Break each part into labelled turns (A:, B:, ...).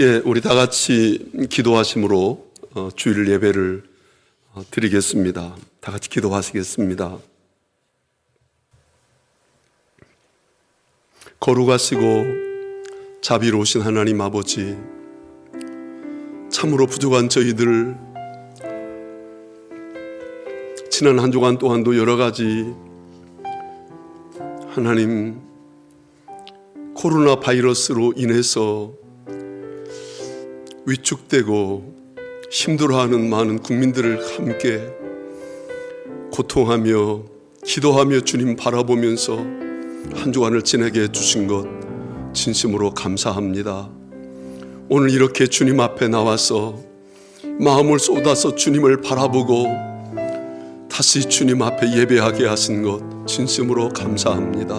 A: 예, 우리 다 같이 기도하심으로 주일 예배를 드리겠습니다. 다 같이 기도하시겠습니다. 거룩하시고 자비로우신 하나님 아버지, 참으로 부족한 저희들 지난 한 주간 동안도 여러 가지 하나님 코로나 바이러스로 인해서 위축되고 힘들어하는 많은 국민들을 함께 고통하며 기도하며 주님 바라보면서 한 주간을 지내게 해주신 것 진심으로 감사합니다. 오늘 이렇게 주님 앞에 나와서 마음을 쏟아서 주님을 바라보고 다시 주님 앞에 예배하게 하신 것 진심으로 감사합니다.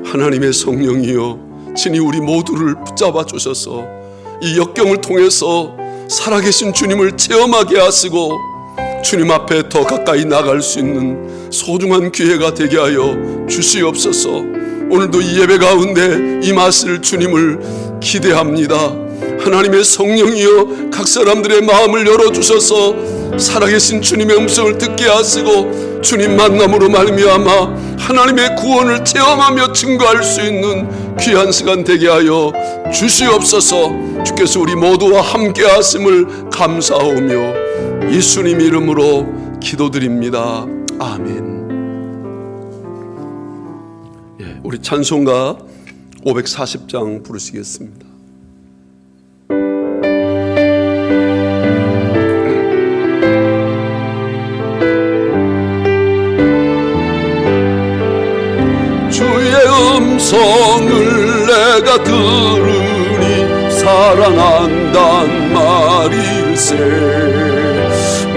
A: 하나님의 성령이여, 친히 우리 모두를 붙잡아 주셔서 이 역경을 통해서 살아계신 주님을 체험하게 하시고 주님 앞에 더 가까이 나갈 수 있는 소중한 기회가 되게 하여 주시옵소서. 오늘도 이 예배 가운데 임하실 주님을 기대합니다. 하나님의 성령이여, 각 사람들의 마음을 열어주셔서 살아계신 주님의 음성을 듣게 하시고 주님 만남으로 말미암아 하나님의 구원을 체험하며 증거할 수 있는 귀한 시간 되게 하여 주시옵소서. 주께서 우리 모두와 함께 하심을 감사하오며 예수님 이름으로 기도드립니다. 아멘. 예, 우리 찬송가 540장 부르시겠습니다. 음성을 내가 들으니 살아난단 말일세.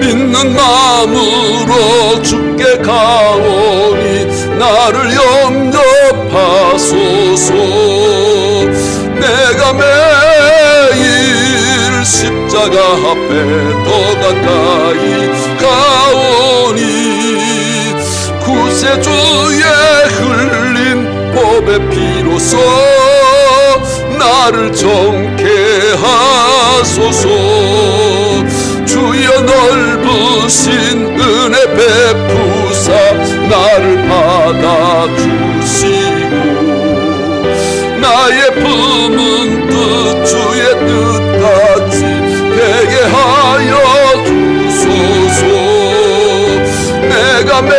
A: 믿는 마음으로 주께 가오니 나를 영접하소서. 내가 매일 십자가 앞에 더 가까이 가오니 구세주의 흘린 법의 피로써 나를 정케 하소서. 주여 넓으신 은혜 베푸사 나를 받아주시고 나의 품은 뜻 주의 뜻같이 되게 하여 주소서. 내가 매일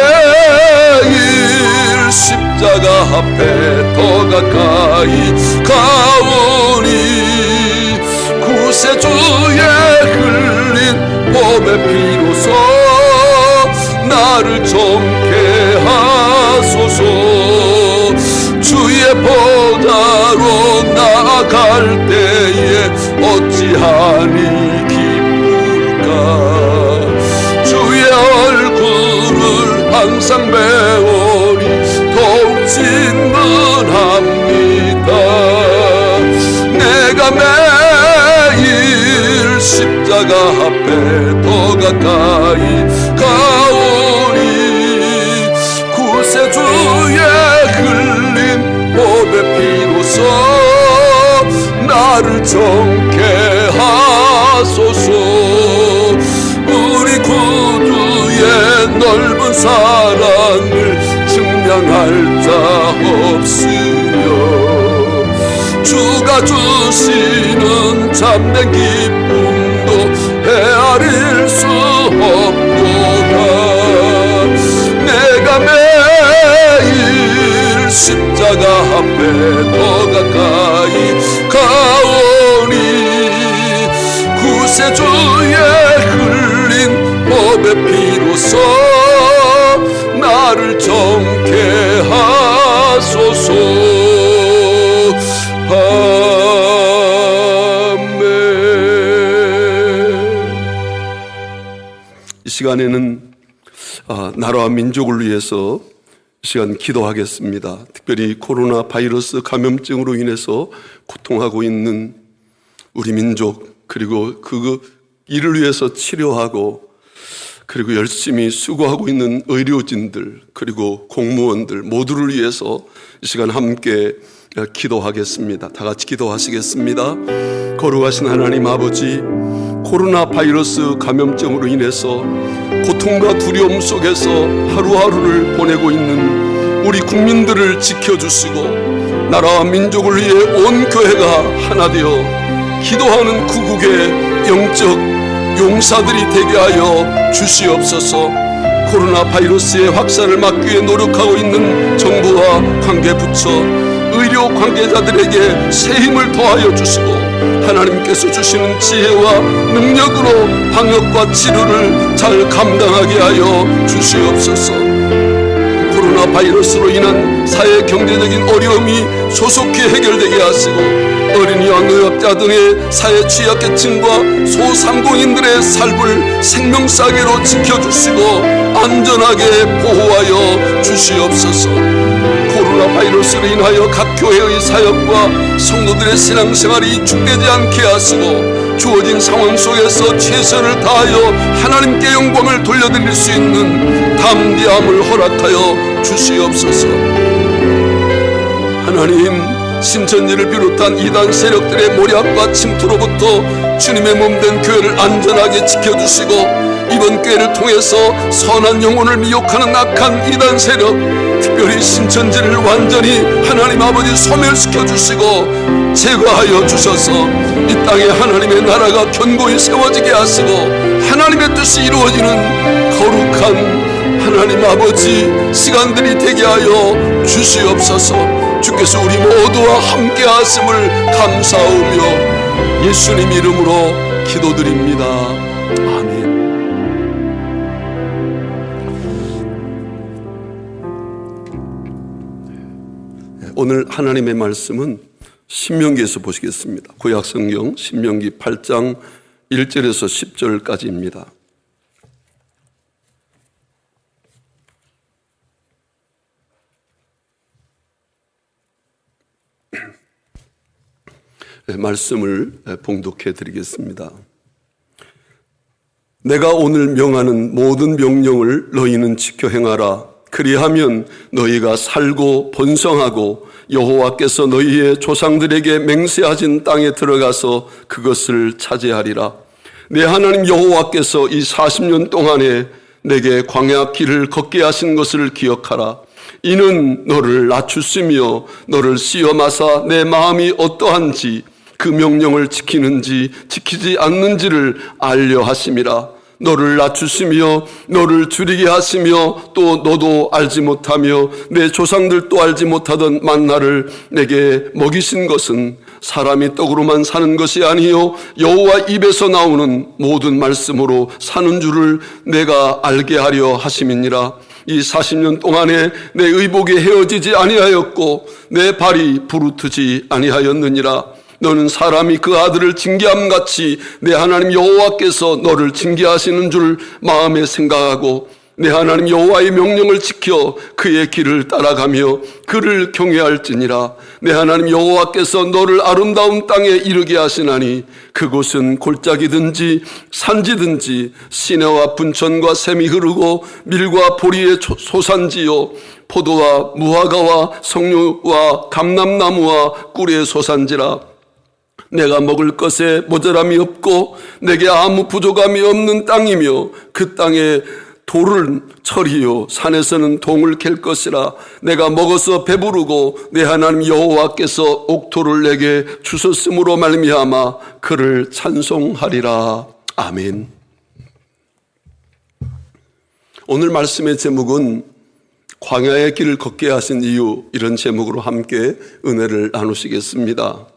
A: 십자가 앞에 더 가까이 가오니 구세주의 흘린 법의 피로써 나를 정케 하소서. 주의 보좌로 나아갈 때에 어찌하니 기쁠까. 주의 얼굴을 항상 배우니 더욱 진문합니다. 내가 매일 십자가 앞에 더 가까이 가오니 구세주의 흘린 법의 피로써 나를 정케 하소서. 우리 구주의 넓은 사랑을 증명할 자 없으며 주가 주시는 참된 기쁨도 헤아릴 수 없도다. 내가 매일 십자가 앞에 더 가까이 가오니 구세주의 흘린 법의 피로써 나를 정케 하소서. 아멘. 이 시간에는 나라와 민족을 위해서 이 시간 기도하겠습니다. 특별히 코로나 바이러스 감염증으로 인해서 고통하고 있는 우리 민족, 그리고 이를 위해서 치료하고 그리고 열심히 수고하고 있는 의료진들, 그리고 공무원들 모두를 위해서 이 시간 함께 기도하겠습니다. 다 같이 기도하시겠습니다. 거룩하신 하나님 아버지, 코로나 바이러스 감염증으로 인해서 고통과 두려움 속에서 하루하루를 보내고 있는 우리 국민들을 지켜주시고 나라와 민족을 위해 온 교회가 하나 되어 기도하는 구국의 영적 용사들이 되게 하여 주시옵소서. 코로나 바이러스의 확산을 막기 위해 노력하고 있는 정부와 관계부처, 의료 관계자들에게 새 힘을 더하여 주시고 하나님께서 주시는 지혜와 능력으로 방역과 치료를 잘 감당하게 하여 주시옵소서. 코로나 바이러스로 인한 사회 경제적인 어려움이 소속히 해결되게 하시고 어린이와 노약자 등의 사회 취약계층과 소상공인들의 삶을 생명싸개로 지켜주시고 안전하게 보호하여 주시옵소서. 코로나 바이러스로 인하여 각 교회의 사역과 성도들의 신앙생활이 위축되지 않게 하시고 주어진 상황 속에서 최선을 다하여 하나님께 영광을 돌려드릴 수 있는 담대함을 허락하여 주시옵소서. 하나님, 신천지를 비롯한 이단 세력들의 모략과 침투로부터 주님의 몸된 교회를 안전하게 지켜주시고 이번 교회를 통해서 선한 영혼을 미혹하는 악한 이단 세력, 특별히 신천지를 완전히 하나님 아버지 소멸시켜 주시고 제거하여 주셔서 이 땅에 하나님의 나라가 견고히 세워지게 하시고 하나님의 뜻이 이루어지는 거룩한 하나님 아버지 시간들이 되게 하여 주시옵소서. 주께서 우리 모두와 함께 하심을 감사하며 예수님 이름으로 기도드립니다. 아멘. 오늘 하나님의 말씀은 신명기에서 보시겠습니다. 구약성경 신명기 8장 1절에서 10절까지입니다. 말씀을 봉독해 드리겠습니다. 내가 오늘 명하는 모든 명령을 너희는 지켜 행하라. 그리하면 너희가 살고 번성하고 여호와께서 너희의 조상들에게 맹세하신 땅에 들어가서 그것을 차지하리라. 내 하나님 여호와께서 이 40년 동안에 내게 광야 길을 걷게 하신 것을 기억하라. 이는 너를 낮추시며 너를 시험하사 내 마음이 어떠한지 그 명령을 지키는지 지키지 않는지를 알려 하심이라. 너를 낮추시며 너를 줄이게 하시며 또 너도 알지 못하며 내 조상들도 알지 못하던 만나를 내게 먹이신 것은 사람이 떡으로만 사는 것이 아니요 여호와 입에서 나오는 모든 말씀으로 사는 줄을 내가 알게 하려 하심이니라. 이 40년 동안에 내 의복이 헤어지지 아니하였고 내 발이 부르트지 아니하였느니라. 너는 사람이 그 아들을 징계함같이 내 하나님 여호와께서 너를 징계하시는 줄 마음에 생각하고 내 하나님 여호와의 명령을 지켜 그의 길을 따라가며 그를 경외할지니라. 내 하나님 여호와께서 너를 아름다운 땅에 이르게 하시나니 그곳은 골짜기든지 산지든지 시내와 분천과 샘이 흐르고 밀과 보리의 소산지요 포도와 무화과와 석류와 감람나무와 꿀의 소산지라. 내가 먹을 것에 모자람이 없고 내게 아무 부족함이 없는 땅이며 그 땅에 돌은 철이요 산에서는 동을 캘 것이라. 내가 먹어서 배부르고 내 하나님 여호와께서 옥토를 내게 주셨음으로 말미암아 그를 찬송하리라. 아멘. 오늘 말씀의 제목은 광야의 길을 걷게 하신 이유, 이런 제목으로 함께 은혜를 나누시겠습니다.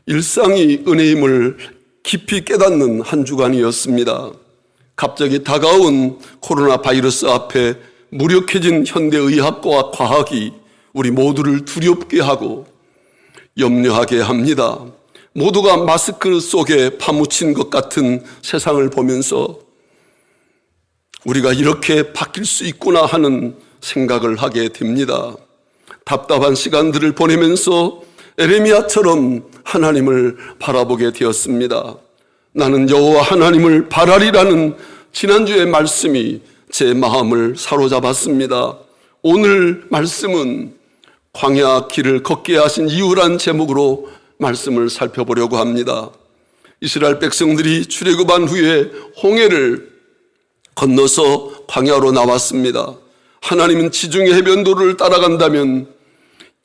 A: 일상이 은혜임을 깊이 깨닫는 한 주간이었습니다. 갑자기 다가온 코로나 바이러스 앞에 무력해진 현대의학과 과학이 우리 모두를 두렵게 하고 염려하게 합니다. 모두가 마스크 속에 파묻힌 것 같은 세상을 보면서 우리가 이렇게 바뀔 수 있구나 하는 생각을 하게 됩니다. 답답한 시간들을 보내면서 에레미야처럼 하나님을 바라보게 되었습니다. 나는 여호와 하나님을 바라리라는 지난주의 말씀이 제 마음을 사로잡았습니다. 오늘 말씀은 광야 길을 걷게 하신 이유란 제목으로 말씀을 살펴보려고 합니다. 이스라엘 백성들이 출애굽한 후에 홍해를 건너서 광야로 나왔습니다. 하나님은 지중해 해변도를 따라간다면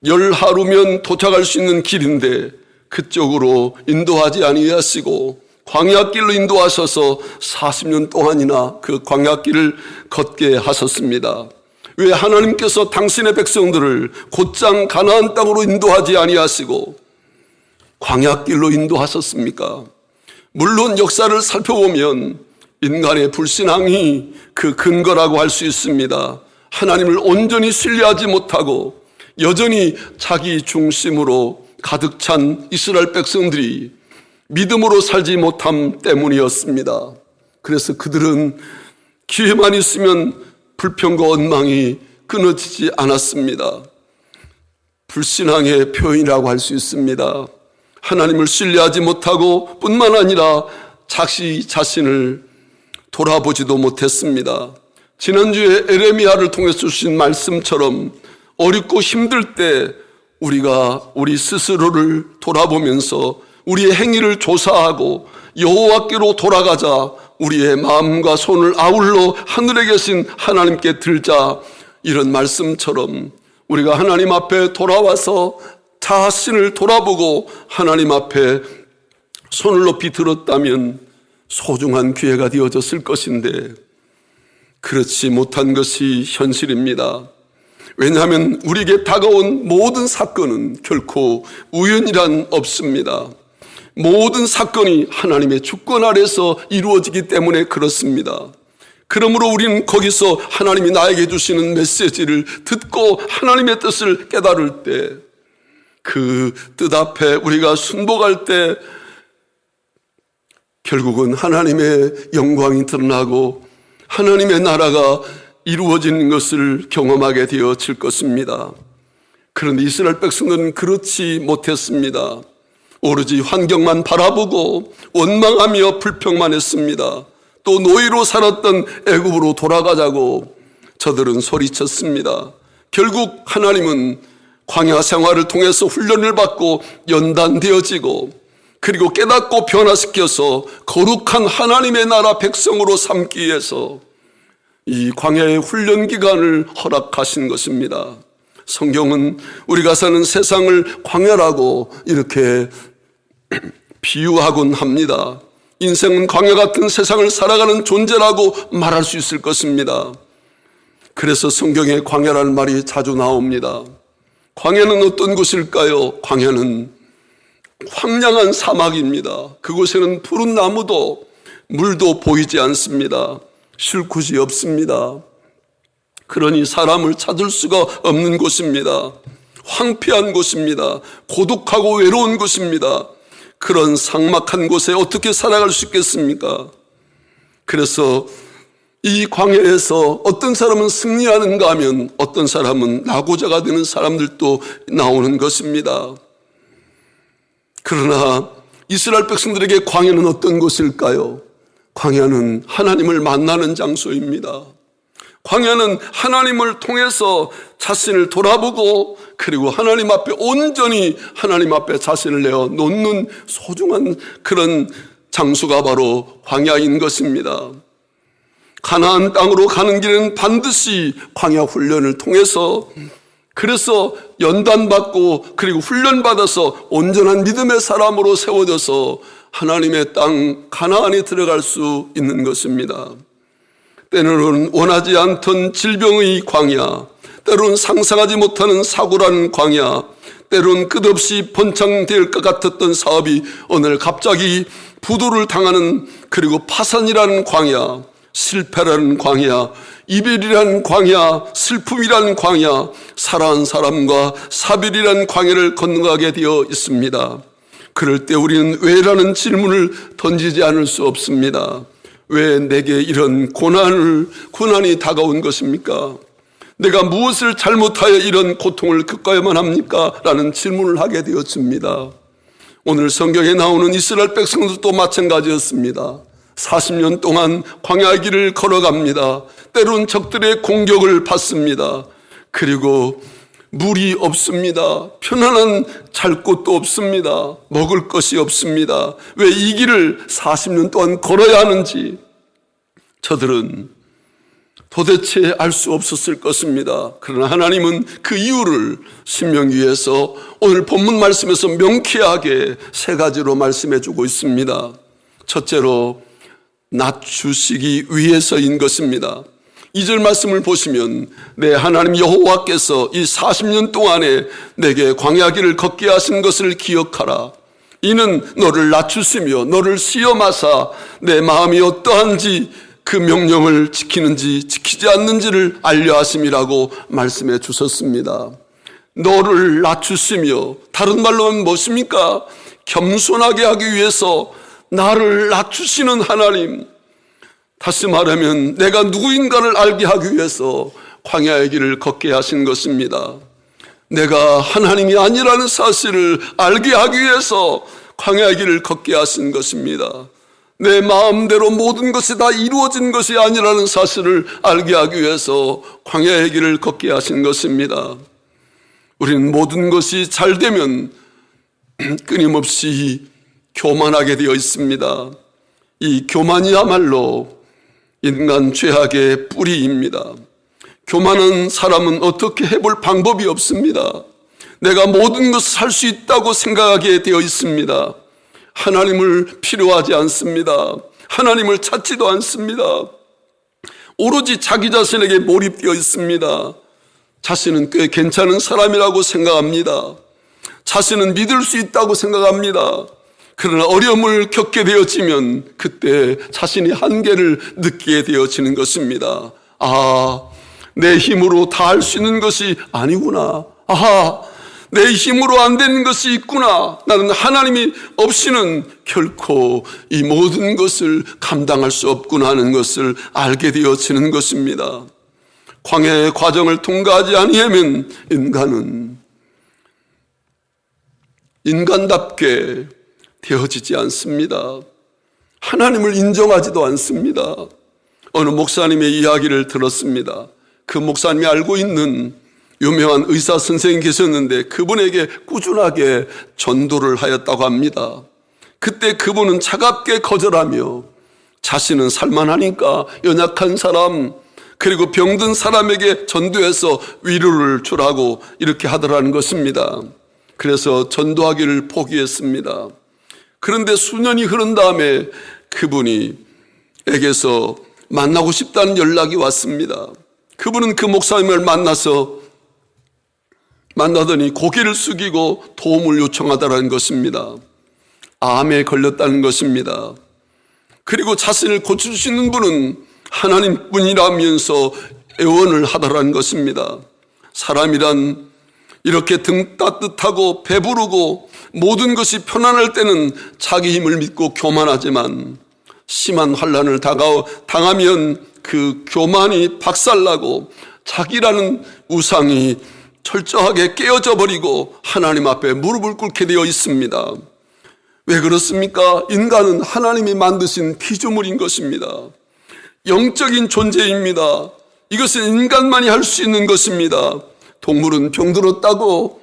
A: 10하루면 도착할 수 있는 길인데 그쪽으로 인도하지 아니하시고 광야길로 인도하셔서 40년 동안이나 그 광야길을 걷게 하셨습니다. 왜 하나님께서 당신의 백성들을 곧장 가나안 땅으로 인도하지 아니하시고 광야길로 인도하셨습니까? 물론 역사를 살펴보면 인간의 불신앙이 그 근거라고 할 수 있습니다. 하나님을 온전히 신뢰하지 못하고 여전히 자기 중심으로 가득 찬 이스라엘 백성들이 믿음으로 살지 못함 때문이었습니다. 그래서 그들은 기회만 있으면 불평과 원망이 끊어지지 않았습니다. 불신앙의 표현이라고 할 수 있습니다. 하나님을 신뢰하지 못하고 뿐만 아니라 자신을 돌아보지도 못했습니다. 지난주에 에레미야를 통해서 주신 말씀처럼 어렵고 힘들 때 우리가 우리 스스로를 돌아보면서 우리의 행위를 조사하고 여호와께로 돌아가자, 우리의 마음과 손을 아울러 하늘에 계신 하나님께 들자, 이런 말씀처럼 우리가 하나님 앞에 돌아와서 자신을 돌아보고 하나님 앞에 손을 높이 들었다면 소중한 기회가 되어졌을 것인데 그렇지 못한 것이 현실입니다. 왜냐하면 우리에게 다가온 모든 사건은 결코 우연이란 없습니다. 모든 사건이 하나님의 주권 아래서 이루어지기 때문에 그렇습니다. 그러므로 우리는 거기서 하나님이 나에게 주시는 메시지를 듣고 하나님의 뜻을 깨달을 때, 그 뜻 앞에 우리가 순복할 때 결국은 하나님의 영광이 드러나고 하나님의 나라가 이루어지는 것을 경험하게 되어질 것입니다. 그런데 이스라엘 백성들은 그렇지 못했습니다. 오로지 환경만 바라보고 원망하며 불평만 했습니다. 또 노예로 살았던 애굽으로 돌아가자고 저들은 소리쳤습니다. 결국 하나님은 광야 생활을 통해서 훈련을 받고 연단되어지고 그리고 깨닫고 변화시켜서 거룩한 하나님의 나라 백성으로 삼기 위해서 이 광야의 훈련 기간을 허락하신 것입니다. 성경은 우리가 사는 세상을 광야라고 이렇게 비유하곤 합니다. 인생은 광야 같은 세상을 살아가는 존재라고 말할 수 있을 것입니다. 그래서 성경에 광야라는 말이 자주 나옵니다. 광야는 어떤 곳일까요? 광야는 황량한 사막입니다. 그곳에는 푸른 나무도 물도 보이지 않습니다. 쉴 곳이 없습니다. 그러니 사람을 찾을 수가 없는 곳입니다. 황폐한 곳입니다. 고독하고 외로운 곳입니다. 그런 삭막한 곳에 어떻게 살아갈 수 있겠습니까? 그래서 이 광야에서 어떤 사람은 승리하는가 하면 어떤 사람은 낙오자가 되는 사람들도 나오는 것입니다. 그러나 이스라엘 백성들에게 광야는 어떤 곳일까요? 광야는 하나님을 만나는 장소입니다. 광야는 하나님을 통해서 자신을 돌아보고 그리고 하나님 앞에 온전히 하나님 앞에 자신을 내어 놓는 소중한 그런 장소가 바로 광야인 것입니다. 가나안 땅으로 가는 길은 반드시 광야 훈련을 통해서, 그래서 연단받고 그리고 훈련받아서 온전한 믿음의 사람으로 세워져서 하나님의 땅 가나안에 들어갈 수 있는 것입니다. 때로는 원하지 않던 질병의 광야, 때로는 상상하지 못하는 사고라는 광야, 때로는 끝없이 번창될 것 같았던 사업이 오늘 갑자기 부도를 당하는, 그리고 파산이라는 광야, 실패라는 광야, 이별이라는 광야, 슬픔이라는 광야, 사랑하는 사람과 사별이라는 광야를 건너가게 되어 있습니다. 그럴 때 우리는 왜라는 질문을 던지지 않을 수 없습니다. 왜 내게 이런 고난이 다가온 것입니까? 내가 무엇을 잘못하여 이런 고통을 겪어야만 합니까? 라는 질문을 하게 되었습니다. 오늘 성경에 나오는 이스라엘 백성들도 마찬가지였습니다. 40년 동안 광야 길을 걸어갑니다. 때론 적들의 공격을 받습니다. 그리고 물이 없습니다. 편안한 잘 곳도 없습니다. 먹을 것이 없습니다. 왜 이 길을 40년 동안 걸어야 하는지 저들은 도대체 알 수 없었을 것입니다. 그러나 하나님은 그 이유를 신명기에서 오늘 본문 말씀에서 명쾌하게 세 가지로 말씀해 주고 있습니다. 첫째로 낮추시기 위해서인 것입니다. 2절 말씀을 보시면 내 하나님 여호와께서 이 40년 동안에 내게 광야길을 걷게 하신 것을 기억하라. 이는 너를 낮추시며 너를 시험하사 내 마음이 어떠한지 그 명령을 지키는지 지키지 않는지를 알려 하심이라고 말씀해 주셨습니다. 너를 낮추시며, 다른 말로는 무엇입니까? 겸손하게 하기 위해서 나를 낮추시는 하나님, 다시 말하면 내가 누구인가를 알게 하기 위해서 광야의 길을 걷게 하신 것입니다. 내가 하나님이 아니라는 사실을 알게 하기 위해서 광야의 길을 걷게 하신 것입니다. 내 마음대로 모든 것이 다 이루어진 것이 아니라는 사실을 알게 하기 위해서 광야의 길을 걷게 하신 것입니다. 우리는 모든 것이 잘 되면 끊임없이 교만하게 되어 있습니다. 이 교만이야말로 인간 죄악의 뿌리입니다. 교만한 사람은 어떻게 해볼 방법이 없습니다. 내가 모든 것을 할 수 있다고 생각하게 되어 있습니다. 하나님을 필요하지 않습니다. 하나님을 찾지도 않습니다. 오로지 자기 자신에게 몰입되어 있습니다. 자신은 꽤 괜찮은 사람이라고 생각합니다. 자신은 믿을 수 있다고 생각합니다. 그러나 어려움을 겪게 되어지면 그때 자신이 한계를 느끼게 되어지는 것입니다. 내 힘으로 다 할 수 있는 것이 아니구나. 내 힘으로 안 되는 것이 있구나. 나는 하나님이 없이는 결코 이 모든 것을 감당할 수 없구나 하는 것을 알게 되어지는 것입니다. 광야의 과정을 통과하지 아니하면 인간은 인간답게 되어지지 않습니다. 하나님을 인정하지도 않습니다. 어느 목사님의 이야기를 들었습니다. 그 목사님이 알고 있는 유명한 의사 선생님이 계셨는데 그분에게 꾸준하게 전도를 하였다고 합니다. 그때 그분은 차갑게 거절하며 자신은 살만하니까 연약한 사람 그리고 병든 사람에게 전도해서 위로를 주라고 이렇게 하더라는 것입니다. 그래서 전도하기를 포기했습니다. 그런데 수년이 흐른 다음에 그분이 에게서 만나고 싶다는 연락이 왔습니다. 그분은 그 목사님을 만나더니 고개를 숙이고 도움을 요청하다라는 것입니다. 암에 걸렸다는 것입니다. 그리고 자신을 고칠 수 있는 분은 하나님뿐이라면서 애원을 하더라는 것입니다. 사람이란 이렇게 등 따뜻하고 배부르고 모든 것이 편안할 때는 자기 힘을 믿고 교만하지만 심한 환난을 당하면 그 교만이 박살나고 자기라는 우상이 철저하게 깨어져 버리고 하나님 앞에 무릎을 꿇게 되어 있습니다. 왜 그렇습니까? 인간은 하나님이 만드신 피조물인 것입니다. 영적인 존재입니다. 이것은 인간만이 할 수 있는 것입니다. 동물은 병들었다고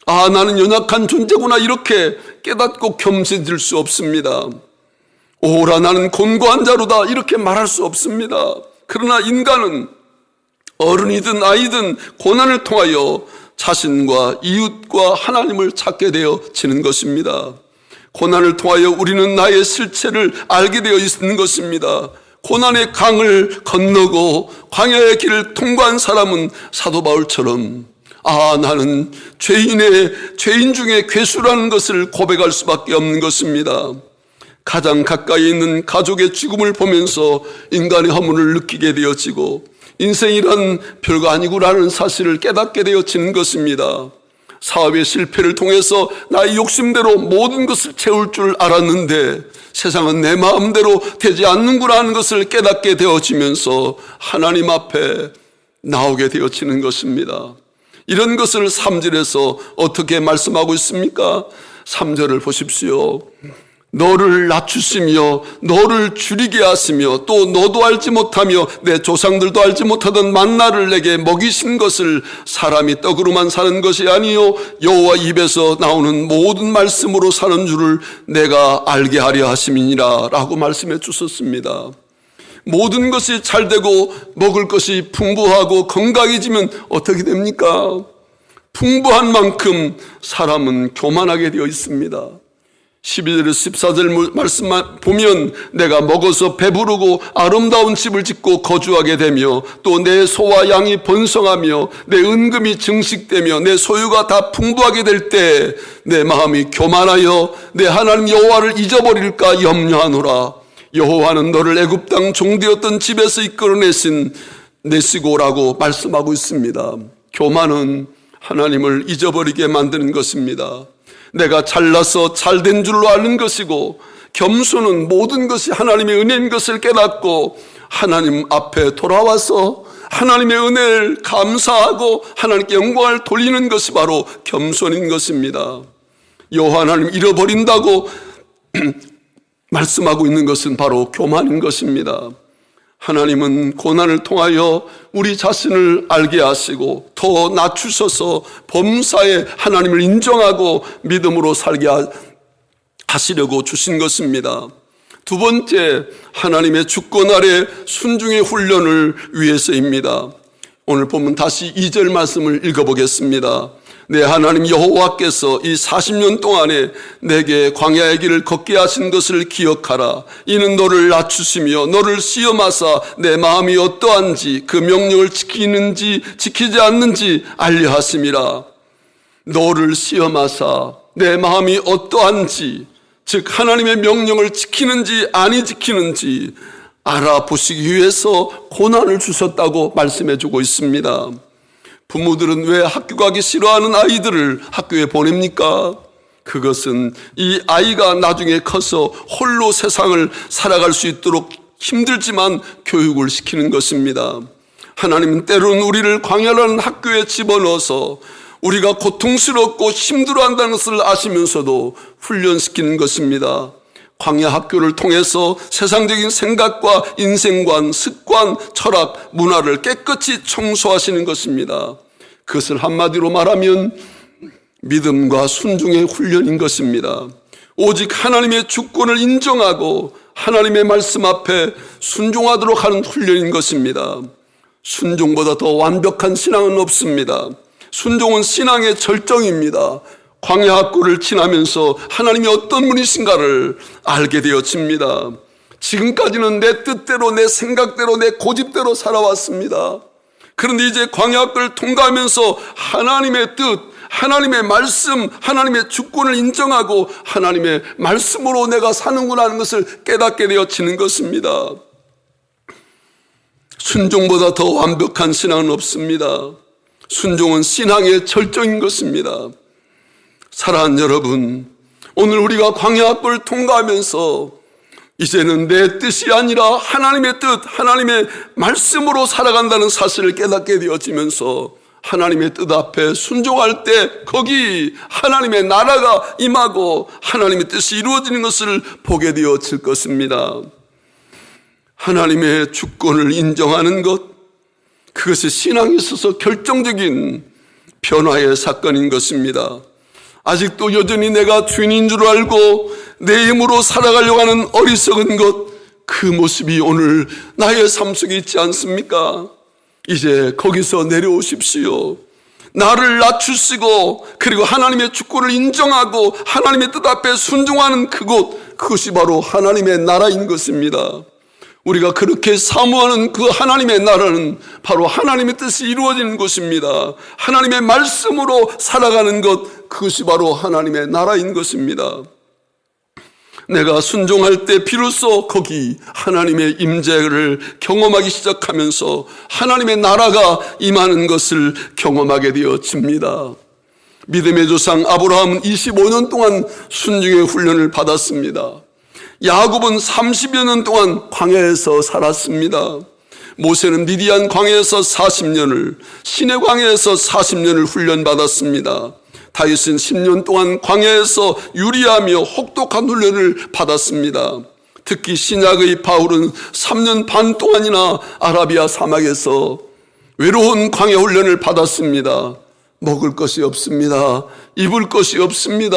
A: 나는 연약한 존재구나 이렇게 깨닫고 겸손해질 수 없습니다. 오라 나는 곤고한 자로다 이렇게 말할 수 없습니다. 그러나 인간은 어른이든 아이든 고난을 통하여 자신과 이웃과 하나님을 찾게 되어지는 것입니다. 고난을 통하여 우리는 나의 실체를 알게 되어 있는 것입니다. 고난의 강을 건너고 광야의 길을 통과한 사람은 사도 바울처럼 나는 죄인 중에 괴수라는 것을 고백할 수밖에 없는 것입니다. 가장 가까이 있는 가족의 죽음을 보면서 인간의 허물을 느끼게 되어지고 인생이란 별거 아니구나라는 사실을 깨닫게 되어지는 것입니다. 사업의 실패를 통해서 나의 욕심대로 모든 것을 채울 줄 알았는데 세상은 내 마음대로 되지 않는구나 하는 것을 깨닫게 되어지면서 하나님 앞에 나오게 되어지는 것입니다. 이런 것을 3절에서 어떻게 말씀하고 있습니까? 3절을 보십시오. 너를 낮추시며 너를 줄이게 하시며 또 너도 알지 못하며 내 조상들도 알지 못하던 만나를 내게 먹이신 것을 사람이 떡으로만 사는 것이 아니요 여호와 입에서 나오는 모든 말씀으로 사는 줄을 내가 알게 하려 하심이니라 라고 말씀해 주셨습니다. 모든 것이 잘되고 먹을 것이 풍부하고 건강해지면 어떻게 됩니까? 풍부한 만큼 사람은 교만하게 되어 있습니다. 12절 14절 말씀만 보면 내가 먹어서 배부르고 아름다운 집을 짓고 거주하게 되며 또 내 소와 양이 번성하며 내 은금이 증식되며 내 소유가 다 풍부하게 될 때 내 마음이 교만하여 내 하나님 여호와를 잊어버릴까 염려하노라. 여호와는 너를 애굽 땅 종되었던 집에서 이끌어내시고라고 말씀하고 있습니다. 교만은 하나님을 잊어버리게 만드는 것입니다. 내가 잘나서 잘된 줄로 아는 것이고 겸손은 모든 것이 하나님의 은혜인 것을 깨닫고 하나님 앞에 돌아와서 하나님의 은혜를 감사하고 하나님께 영광을 돌리는 것이 바로 겸손인 것입니다. 여호와 하나님 잃어버린다고 말씀하고 있는 것은 바로 교만인 것입니다. 하나님은 고난을 통하여 우리 자신을 알게 하시고 더 낮추셔서 범사에 하나님을 인정하고 믿음으로 살게 하시려고 주신 것입니다. 두 번째, 하나님의 주권 아래 순종의 훈련을 위해서입니다. 오늘 보면 다시 2절 말씀을 읽어보겠습니다. 내 하나님 여호와께서 이 40년 동안에 내게 광야의 길을 걷게 하신 것을 기억하라. 이는 너를 낮추시며 너를 시험하사 내 마음이 어떠한지 그 명령을 지키는지 지키지 않는지 알려 하심이라. 너를 시험하사 내 마음이 어떠한지, 즉 하나님의 명령을 지키는지 아니 지키는지 알아보시기 위해서 고난을 주셨다고 말씀해 주고 있습니다. 부모들은 왜 학교 가기 싫어하는 아이들을 학교에 보냅니까? 그것은 이 아이가 나중에 커서 홀로 세상을 살아갈 수 있도록 힘들지만 교육을 시키는 것입니다. 하나님은 때로는 우리를 광야라는 학교에 집어넣어서 우리가 고통스럽고 힘들어한다는 것을 아시면서도 훈련시키는 것입니다. 광야 학교를 통해서 세상적인 생각과 인생관, 습관, 철학, 문화를 깨끗이 청소하시는 것입니다. 그것을 한마디로 말하면 믿음과 순종의 훈련인 것입니다. 오직 하나님의 주권을 인정하고 하나님의 말씀 앞에 순종하도록 하는 훈련인 것입니다. 순종보다 더 완벽한 신앙은 없습니다. 순종은 신앙의 절정입니다. 광야 학교를 지나면서 하나님이 어떤 분이신가를 알게 되어집니다. 지금까지는 내 뜻대로, 내 생각대로, 내 고집대로 살아왔습니다. 그런데 이제 광야 학교를 통과하면서 하나님의 뜻, 하나님의 말씀, 하나님의 주권을 인정하고 하나님의 말씀으로 내가 사는구나 하는 것을 깨닫게 되어지는 것입니다. 순종보다 더 완벽한 신앙은 없습니다. 순종은 신앙의 절정인 것입니다. 사랑하는 여러분, 오늘 우리가 광야 학교를 통과하면서 이제는 내 뜻이 아니라 하나님의 뜻, 하나님의 말씀으로 살아간다는 사실을 깨닫게 되어지면서 하나님의 뜻 앞에 순종할 때 거기 하나님의 나라가 임하고 하나님의 뜻이 이루어지는 것을 보게 되어질 것입니다. 하나님의 주권을 인정하는 것, 그것이 신앙에 있어서 결정적인 변화의 사건인 것입니다. 아직도 여전히 내가 주인인 줄 알고 내 힘으로 살아가려고 하는 어리석은 것, 그 모습이 오늘 나의 삶 속에 있지 않습니까? 이제 거기서 내려오십시오. 나를 낮추시고 그리고 하나님의 주권을 인정하고 하나님의 뜻 앞에 순종하는 그곳, 그것이 바로 하나님의 나라인 것입니다. 우리가 그렇게 사모하는 그 하나님의 나라는 바로 하나님의 뜻이 이루어지는 것입니다. 하나님의 말씀으로 살아가는 것, 그것이 바로 하나님의 나라인 것입니다. 내가 순종할 때 비로소 거기 하나님의 임재를 경험하기 시작하면서 하나님의 나라가 임하는 것을 경험하게 되어집니다. 믿음의 조상 아브라함은 25년 동안 순종의 훈련을 받았습니다. 야곱은 30여 년 동안 광야에서 살았습니다. 모세는 미디안 광야에서 40년을, 시내 광야에서 40년을 훈련받았습니다. 다윗은 10년 동안 광야에서 유리하며 혹독한 훈련을 받았습니다. 특히 신약의 바울은 3년 반 동안이나 아라비아 사막에서 외로운 광야 훈련을 받았습니다. 먹을 것이 없습니다. 입을 것이 없습니다.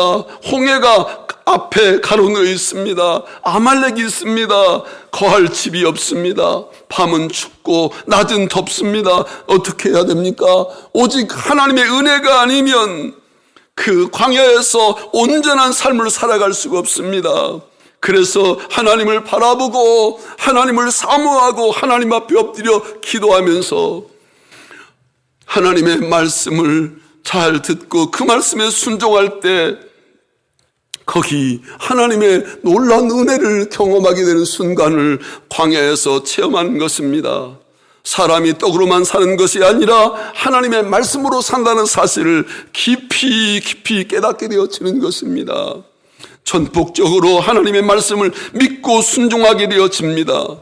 A: 홍해가 앞에 가로놓여 있습니다. 아말렉이 있습니다. 거할 집이 없습니다. 밤은 춥고 낮은 덥습니다. 어떻게 해야 됩니까? 오직 하나님의 은혜가 아니면 그 광야에서 온전한 삶을 살아갈 수가 없습니다. 그래서 하나님을 바라보고 하나님을 사모하고 하나님 앞에 엎드려 기도하면서 하나님의 말씀을 잘 듣고 그 말씀에 순종할 때 거기 하나님의 놀라운 은혜를 경험하게 되는 순간을 광야에서 체험하는 것입니다. 사람이 떡으로만 사는 것이 아니라 하나님의 말씀으로 산다는 사실을 깊이 깨닫게 되어지는 것입니다. 전폭적으로 하나님의 말씀을 믿고 순종하게 되어집니다.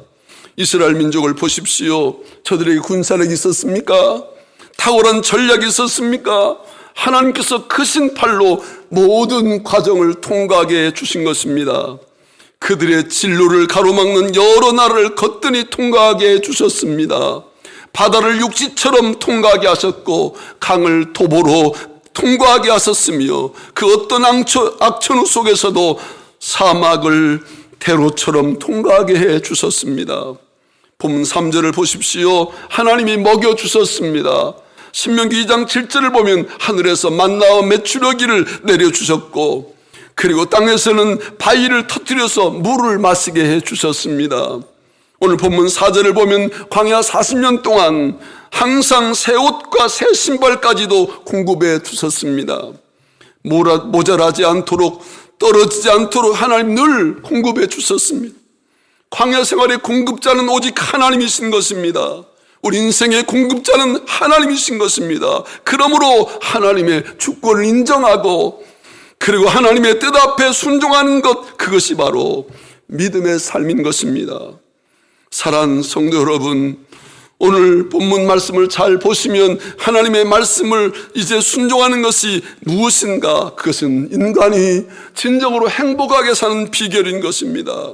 A: 이스라엘 민족을 보십시오. 저들에게 군사력이 있었습니까? 탁월한 전략이 있었습니까? 하나님께서 크신 팔로 모든 과정을 통과하게 해주신 것입니다. 그들의 진로를 가로막는 여러 나라를 거뜬히 통과하게 해주셨습니다. 바다를 육지처럼 통과하게 하셨고 강을 도보로 통과하게 하셨으며 그 어떤 악천후 속에서도 사막을 대로처럼 통과하게 해주셨습니다. 본문 3절을 보십시오. 하나님이 먹여주셨습니다. 신명기 2장 7절을 보면 하늘에서 만나와 메추려기를 내려주셨고 그리고 땅에서는 바위를 터뜨려서 물을 마시게 해주셨습니다. 오늘 본문 4절을 보면 광야 40년 동안 항상 새 옷과 새 신발까지도 공급해 주셨습니다. 모자라지 않도록 떨어지지 않도록 하나님 늘 공급해 주셨습니다. 광야 생활의 공급자는 오직 하나님이신 것입니다. 우리 인생의 공급자는 하나님이신 것입니다. 그러므로 하나님의 주권을 인정하고 그리고 하나님의 뜻 앞에 순종하는 것, 그것이 바로 믿음의 삶인 것입니다. 사랑하는 성도 여러분, 오늘 본문 말씀을 잘 보시면 하나님의 말씀을 이제 순종하는 것이 무엇인가? 그것은 인간이 진정으로 행복하게 사는 비결인 것입니다.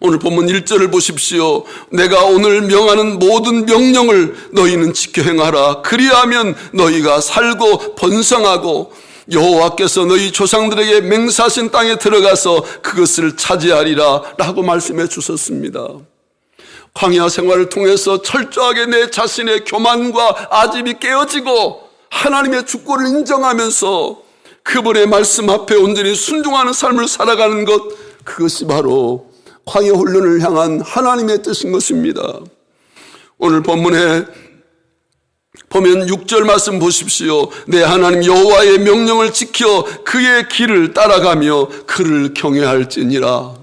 A: 오늘 본문 1절을 보십시오. 내가 오늘 명하는 모든 명령을 너희는 지켜 행하라. 그리하면 너희가 살고 번성하고 여호와께서 너희 조상들에게 맹세하신 땅에 들어가서 그것을 차지하리라 라고 말씀해 주셨습니다. 광야 생활을 통해서 철저하게 내 자신의 교만과 아집이 깨어지고 하나님의 주권을 인정하면서 그분의 말씀 앞에 온전히 순종하는 삶을 살아가는 것, 그것이 바로 광야 훈련을 향한 하나님의 뜻인 것입니다. 오늘 본문에 보면 6절 말씀 보십시오. 내 하나님 여호와의 명령을 지켜 그의 길을 따라가며 그를 경외할지니라.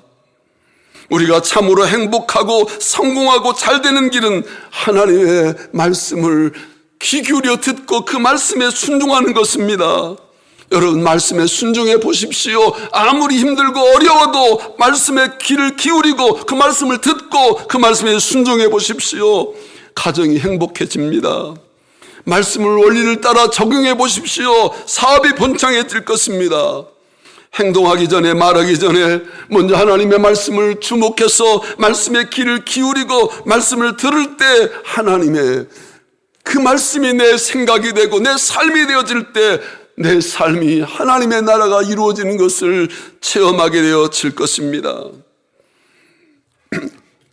A: 우리가 참으로 행복하고 성공하고 잘 되는 길은 하나님의 말씀을 귀 기울여 듣고 그 말씀에 순종하는 것입니다. 여러분, 말씀에 순종해 보십시오. 아무리 힘들고 어려워도 말씀에 귀를 기울이고 그 말씀을 듣고 그 말씀에 순종해 보십시오. 가정이 행복해집니다. 말씀을 원리를 따라 적용해 보십시오. 사업이 번창해질 것입니다. 행동하기 전에, 말하기 전에 먼저 하나님의 말씀을 주목해서 말씀에 귀를 기울이고 말씀을 들을 때 하나님의 그 말씀이 내 생각이 되고 내 삶이 되어질 때 내 삶이 하나님의 나라가 이루어지는 것을 체험하게 되어질 것입니다.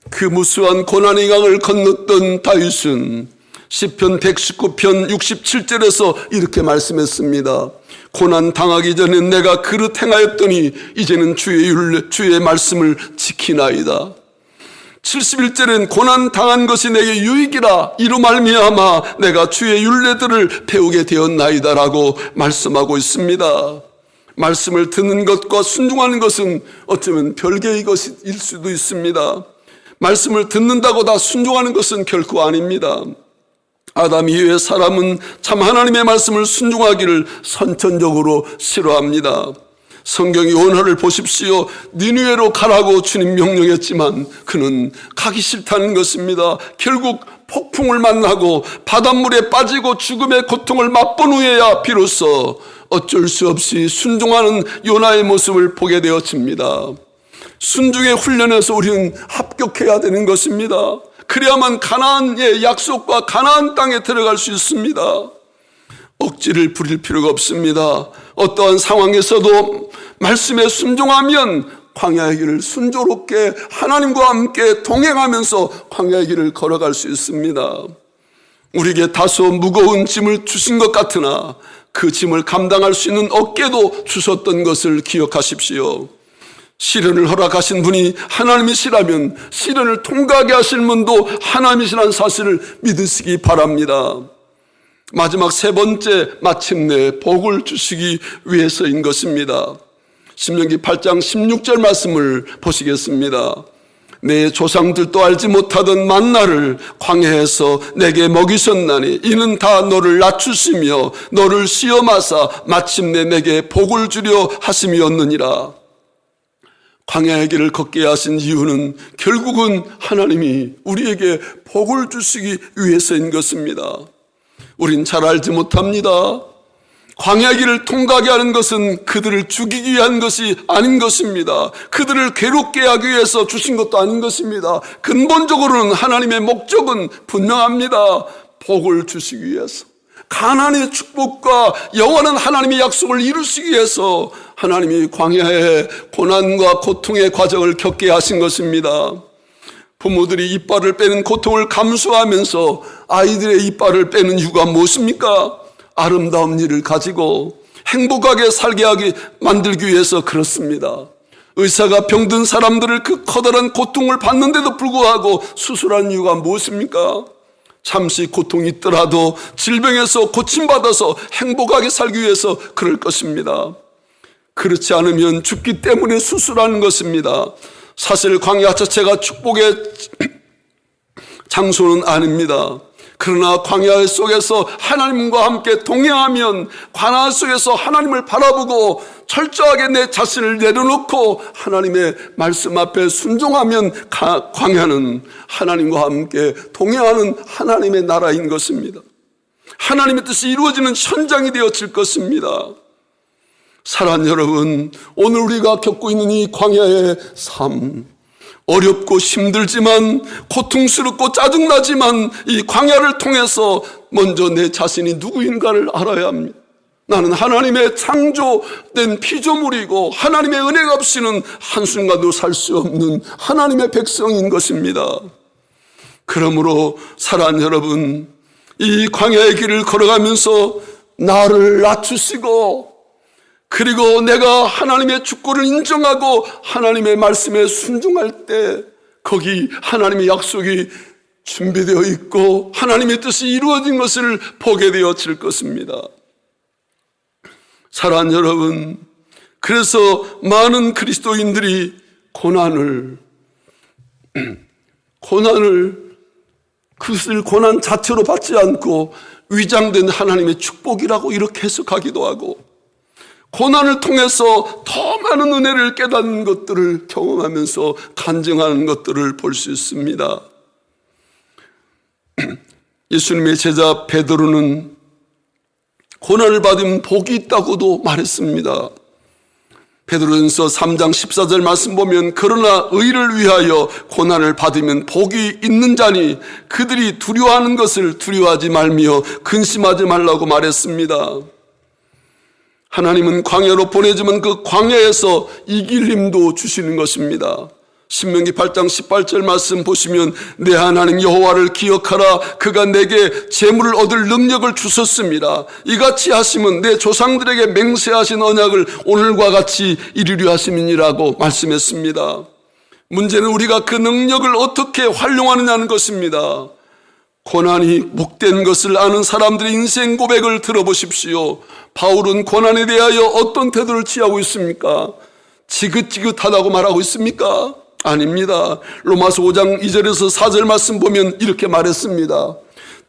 A: 그 무수한 고난의 강을 건넜던 다윗은 시편 119편 67절에서 이렇게 말씀했습니다. 고난 당하기 전에 내가 그릇 행하였더니 이제는 주의 말씀을 지키나이다. 71절엔 고난 당한 것이 내게 유익이라 이로 말미암아 내가 주의 율례들을 배우게 되었나이다 라고 말씀하고 있습니다. 말씀을 듣는 것과 순종하는 것은 어쩌면 별개의 것일 수도 있습니다. 말씀을 듣는다고 다 순종하는 것은 결코 아닙니다. 아담 이후의 사람은 참 하나님의 말씀을 순종하기를 선천적으로 싫어합니다. 성경이 요나를 보십시오. 니느웨로 가라고 주님 명령했지만 그는 가기 싫다는 것입니다. 결국 폭풍을 만나고 바닷물에 빠지고 죽음의 고통을 맛본 후에야 비로소 어쩔 수 없이 순종하는 요나의 모습을 보게 되어집니다. 순종의 훈련에서 우리는 합격해야 되는 것입니다. 그래야만 가나안의 약속과 가나안 땅에 들어갈 수 있습니다. 억지를 부릴 필요가 없습니다. 어떠한 상황에서도 말씀에 순종하면 광야의 길을 순조롭게 하나님과 함께 동행하면서 광야의 길을 걸어갈 수 있습니다. 우리에게 다소 무거운 짐을 주신 것 같으나 그 짐을 감당할 수 있는 어깨도 주셨던 것을 기억하십시오. 시련을 허락하신 분이 하나님이시라면 시련을 통과하게 하실 분도 하나님이시라는 사실을 믿으시기 바랍니다. 마지막 세 번째, 마침내 복을 주시기 위해서인 것입니다. 신명기 8장 16절 말씀을 보시겠습니다. 내 조상들도 알지 못하던 만나를 광야에서 내게 먹이셨나니 이는 다 너를 낮추시며 너를 시험하사 마침내 내게 복을 주려 하심이었느니라. 광야의 길을 걷게 하신 이유는 결국은 하나님이 우리에게 복을 주시기 위해서인 것입니다. 우린 잘 알지 못합니다. 광야의 길을 통과하게 하는 것은 그들을 죽이기 위한 것이 아닌 것입니다. 그들을 괴롭게 하기 위해서 주신 것도 아닌 것입니다. 근본적으로는 하나님의 목적은 분명합니다. 복을 주시기 위해서, 가나안의 축복과 영원한 하나님의 약속을 이루시기 위해서 하나님이 광야의 고난과 고통의 과정을 겪게 하신 것입니다. 부모들이 이빨을 빼는 고통을 감수하면서 아이들의 이빨을 빼는 이유가 무엇입니까? 아름다운 일을 가지고 행복하게 살게 만들기 위해서 그렇습니다. 의사가 병든 사람들을 그 커다란 고통을 받는데도 불구하고 수술한 이유가 무엇입니까? 잠시 고통이 있더라도 질병에서 고침받아서 행복하게 살기 위해서 그럴 것입니다. 그렇지 않으면 죽기 때문에 수술하는 것입니다. 사실 광야 자체가 축복의 장소는 아닙니다. 그러나 광야 속에서 하나님과 함께 동행하면 가나안 속에서 하나님을 바라보고 철저하게 내 자신을 내려놓고 하나님의 말씀 앞에 순종하면 광야는 하나님과 함께 동행하는 하나님의 나라인 것입니다. 하나님의 뜻이 이루어지는 현장이 되어질 것입니다. 사랑하는 여러분, 오늘 우리가 겪고 있는 이 광야의 삶, 어렵고 힘들지만 고통스럽고 짜증나지만 이 광야를 통해서 먼저 내 자신이 누구인가를 알아야 합니다. 나는 하나님의 창조된 피조물이고 하나님의 은혜가 없이는 한순간도 살 수 없는 하나님의 백성인 것입니다. 그러므로 사랑하는 여러분, 이 광야의 길을 걸어가면서 나를 낮추시고 그리고 내가 하나님의 축복을 인정하고 하나님의 말씀에 순종할 때 거기 하나님의 약속이 준비되어 있고 하나님의 뜻이 이루어진 것을 보게 되어질 것입니다. 사랑하는 여러분, 그래서 많은 그리스도인들이 고난을 그것을 고난 자체로 받지 않고 위장된 하나님의 축복이라고 이렇게 해석하기도 하고 고난을 통해서 더 많은 은혜를 깨닫는 것들을 경험하면서 간증하는 것들을 볼 수 있습니다. 예수님의 제자 베드로는 고난을 받으면 복이 있다고도 말했습니다. 베드로전서 3장 14절 말씀 보면 그러나 의를 위하여 고난을 받으면 복이 있는 자니 그들이 두려워하는 것을 두려워하지 말며 근심하지 말라고 말했습니다. 하나님은 광야로 보내주면 그 광야에서 이길 힘도 주시는 것입니다. 신명기 8장 18절 말씀 보시면 내 하나님 여호와를 기억하라. 그가 내게 재물을 얻을 능력을 주셨습니다. 이같이 하시면 내 조상들에게 맹세하신 언약을 오늘과 같이 이루려 하심이니라고 말씀했습니다. 문제는 우리가 그 능력을 어떻게 활용하느냐는 것입니다. 고난이 복된 것을 아는 사람들의 인생 고백을 들어보십시오. 바울은 고난에 대하여 어떤 태도를 취하고 있습니까? 지긋지긋하다고 말하고 있습니까? 아닙니다. 로마서 5장 2절에서 4절 말씀 보면 이렇게 말했습니다.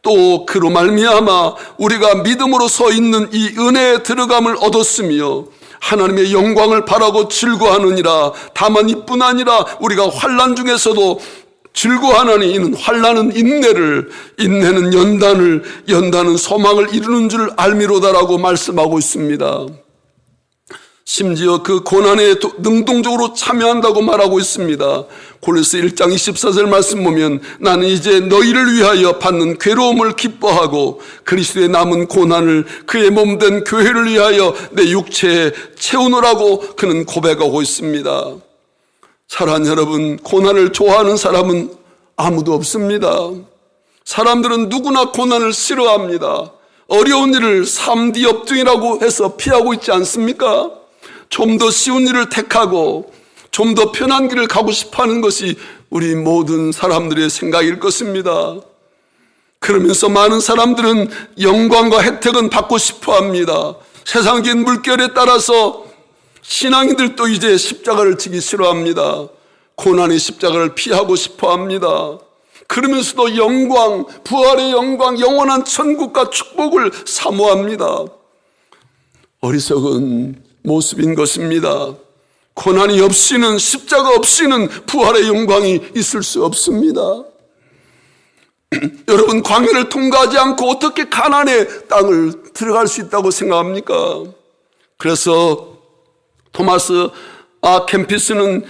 A: 또 그로 말미암아 우리가 믿음으로 서 있는 이 은혜에 들어감을 얻었으며 하나님의 영광을 바라고 즐거워하느니라. 다만 이뿐 아니라 우리가 환난 중에서도 즐거워하나니 이는 환난은 인내를, 인내는 연단을, 연단은 소망을 이루는 줄 알미로다라고 말씀하고 있습니다. 심지어 그 고난에 능동적으로 참여한다고 말하고 있습니다. 골로새 1장 24절 말씀 보면 나는 이제 너희를 위하여 받는 괴로움을 기뻐하고 그리스도의 남은 고난을 그의 몸된 교회를 위하여 내 육체에 채우노라고 그는 고백하고 있습니다. 사랑하는 여러분, 고난을 좋아하는 사람은 아무도 없습니다. 사람들은 누구나 고난을 싫어합니다. 어려운 일을 3D 업종이라고 해서 피하고 있지 않습니까? 좀 더 쉬운 일을 택하고 좀 더 편한 길을 가고 싶어하는 것이 우리 모든 사람들의 생각일 것입니다. 그러면서 많은 사람들은 영광과 혜택은 받고 싶어합니다. 세상적인 물결에 따라서 신앙인들도 이제 십자가를 지기 싫어합니다. 고난의 십자가를 피하고 싶어합니다. 그러면서도 영광, 부활의 영광, 영원한 천국과 축복을 사모합니다. 어리석은 모습인 것입니다. 고난이 없이는, 십자가 없이는 부활의 영광이 있을 수 없습니다. 여러분, 광야를 통과하지 않고 어떻게 가나안의 땅을 들어갈 수 있다고 생각합니까? 그래서 토마스 켐피스는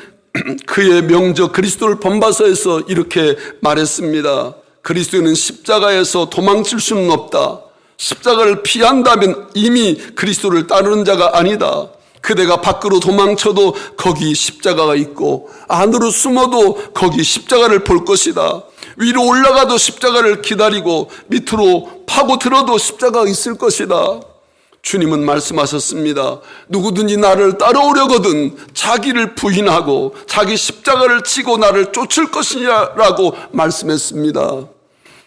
A: 그의 명저 그리스도를 본받아서에서 이렇게 말했습니다. 그리스도는 십자가에서 도망칠 수는 없다. 십자가를 피한다면 이미 그리스도를 따르는 자가 아니다. 그대가 밖으로 도망쳐도 거기 십자가가 있고 안으로 숨어도 거기 십자가를 볼 것이다. 위로 올라가도 십자가를 기다리고 밑으로 파고들어도 십자가가 있을 것이다. 주님은 말씀하셨습니다. 누구든지 나를 따라오려거든 자기를 부인하고 자기 십자가를 지고 나를 쫓을 것이라고 말씀했습니다.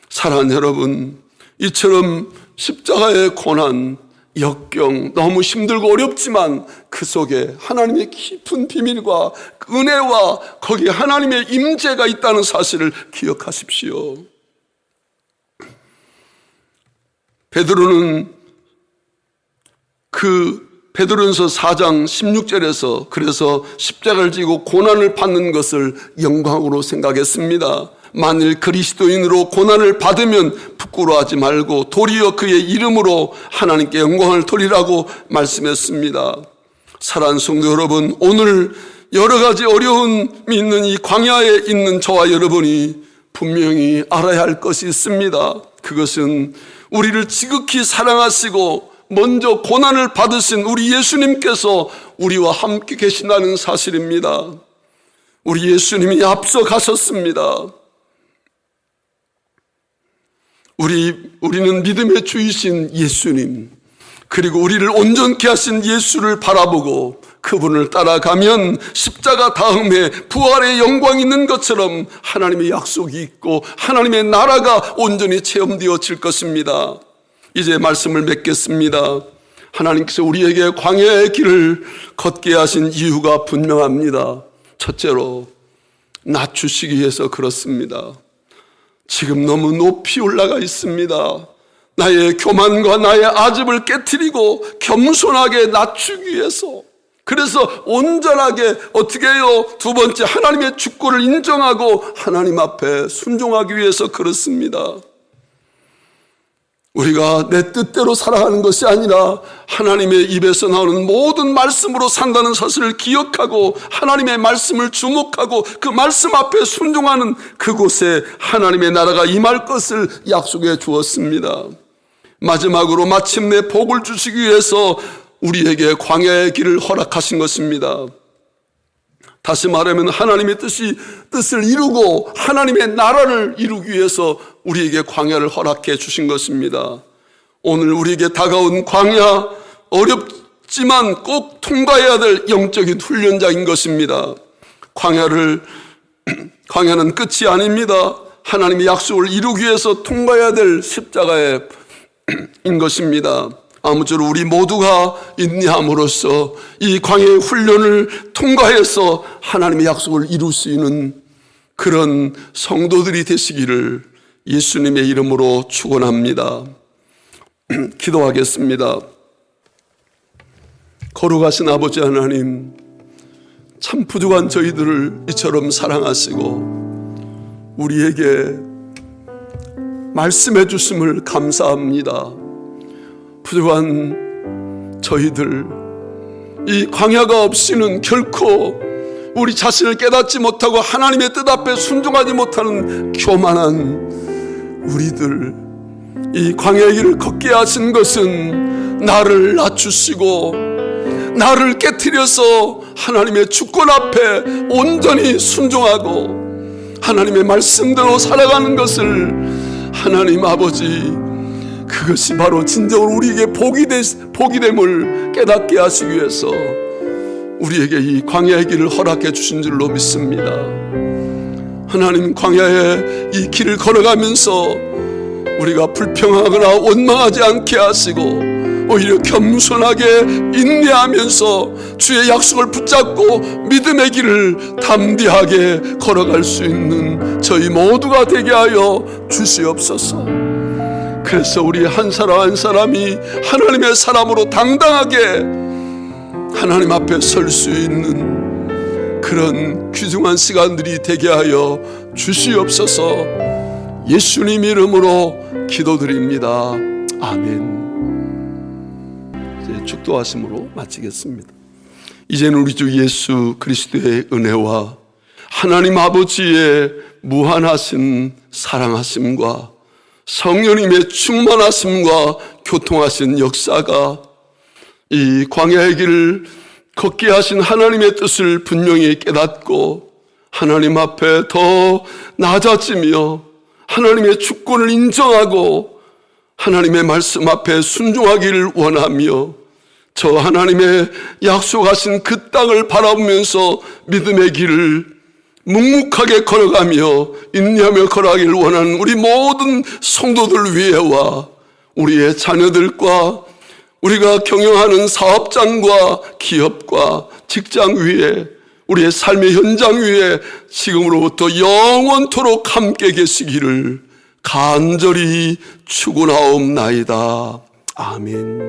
A: 사랑하는 여러분, 이처럼 십자가의 고난, 역경, 너무 힘들고 어렵지만 그 속에 하나님의 깊은 비밀과 은혜와 거기에 하나님의 임재가 있다는 사실을 기억하십시오. 베드로는 베드로전서 4장 16절에서 그래서 십자가를 지고 고난을 받는 것을 영광으로 생각했습니다. 만일 그리스도인으로 고난을 받으면 부끄러워하지 말고 도리어 그의 이름으로 하나님께 영광을 돌리라고 말씀했습니다. 사랑하는 성도 여러분, 오늘 여러 가지 어려움이 있는 이 광야에 있는 저와 여러분이 분명히 알아야 할 것이 있습니다. 그것은 우리를 지극히 사랑하시고 먼저 고난을 받으신 우리 예수님께서 우리와 함께 계신다는 사실입니다. 우리 예수님이 앞서 가셨습니다. 우리는 믿음의 주이신 예수님, 그리고 우리를 온전케 하신 예수를 바라보고 그분을 따라가면 십자가 다음에 부활의 영광이 있는 것처럼 하나님의 약속이 있고 하나님의 나라가 온전히 체험되어질 것입니다. 이제 말씀을 맺겠습니다. 하나님께서 우리에게 광야의 길을 걷게 하신 이유가 분명합니다. 첫째로 낮추시기 위해서 그렇습니다. 지금 너무 높이 올라가 있습니다. 나의 교만과 나의 아집을 깨트리고 겸손하게 낮추기 위해서, 그래서 온전하게 어떻게 해요? 두 번째, 하나님의 주권을 인정하고 하나님 앞에 순종하기 위해서 그렇습니다. 우리가 내 뜻대로 살아가는 것이 아니라 하나님의 입에서 나오는 모든 말씀으로 산다는 사실을 기억하고 하나님의 말씀을 주목하고 그 말씀 앞에 순종하는 그곳에 하나님의 나라가 임할 것을 약속해 주었습니다. 마지막으로 마침내 복을 주시기 위해서 우리에게 광야의 길을 허락하신 것입니다. 다시 말하면 하나님의 뜻을 이루고 하나님의 나라를 이루기 위해서 우리에게 광야를 허락해 주신 것입니다. 오늘 우리에게 다가온 광야, 어렵지만 꼭 통과해야 될 영적인 훈련장인 것입니다. 광야는 끝이 아닙니다. 하나님의 약속을 이루기 위해서 통과해야 될 십자가인 것입니다. 아무쪼록 우리 모두가 인내함으로써 이 광야의 훈련을 통과해서 하나님의 약속을 이룰 수 있는 그런 성도들이 되시기를 예수님의 이름으로 축원합니다. 기도하겠습니다. 거룩하신 아버지 하나님, 참 부족한 저희들을 이처럼 사랑하시고 우리에게 말씀해 주심을 감사합니다. 부족한 저희들, 이 광야가 없이는 결코 우리 자신을 깨닫지 못하고 하나님의 뜻 앞에 순종하지 못하는 교만한 우리들, 이 광야의 길을 걷게 하신 것은 나를 낮추시고 나를 깨트려서 하나님의 주권 앞에 온전히 순종하고 하나님의 말씀대로 살아가는 것을 하나님 아버지, 그것이 바로 진정으로 우리에게 복이 됨을 깨닫게 하시기 위해서 우리에게 이 광야의 길을 허락해 주신 줄로 믿습니다. 하나님, 광야의 이 길을 걸어가면서 우리가 불평하거나 원망하지 않게 하시고 오히려 겸손하게 인내하면서 주의 약속을 붙잡고 믿음의 길을 담대하게 걸어갈 수 있는 저희 모두가 되게 하여 주시옵소서. 그래서 우리 한 사람 한 사람이 하나님의 사람으로 당당하게 하나님 앞에 설 수 있는 그런 귀중한 시간들이 되게 하여 주시옵소서. 예수님 이름으로 기도드립니다. 아멘. 이제 축도하심으로 마치겠습니다. 이제는 우리 주 예수 그리스도의 은혜와 하나님 아버지의 무한하신 사랑하심과 성령님의 충만하심과 교통하신 역사가 이 광야의 길을 걷게 하신 하나님의 뜻을 분명히 깨닫고 하나님 앞에 더 낮아지며 하나님의 주권을 인정하고 하나님의 말씀 앞에 순종하기를 원하며 저 하나님의 약속하신 그 땅을 바라보면서 믿음의 길을 묵묵하게 걸어가며 인내하며 걸어가기를 원하는 우리 모든 성도들 위에와 우리의 자녀들과 우리가 경영하는 사업장과 기업과 직장 위에 우리의 삶의 현장 위에 지금으로부터 영원토록 함께 계시기를 간절히 축원하옵나이다. 아멘.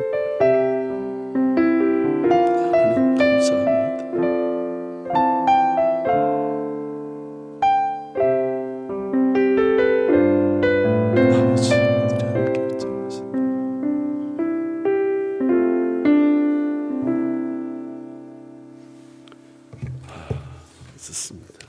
A: 하나님 감사합니다. 아버지, 오늘의 함께 합장하시다. 있었습니다.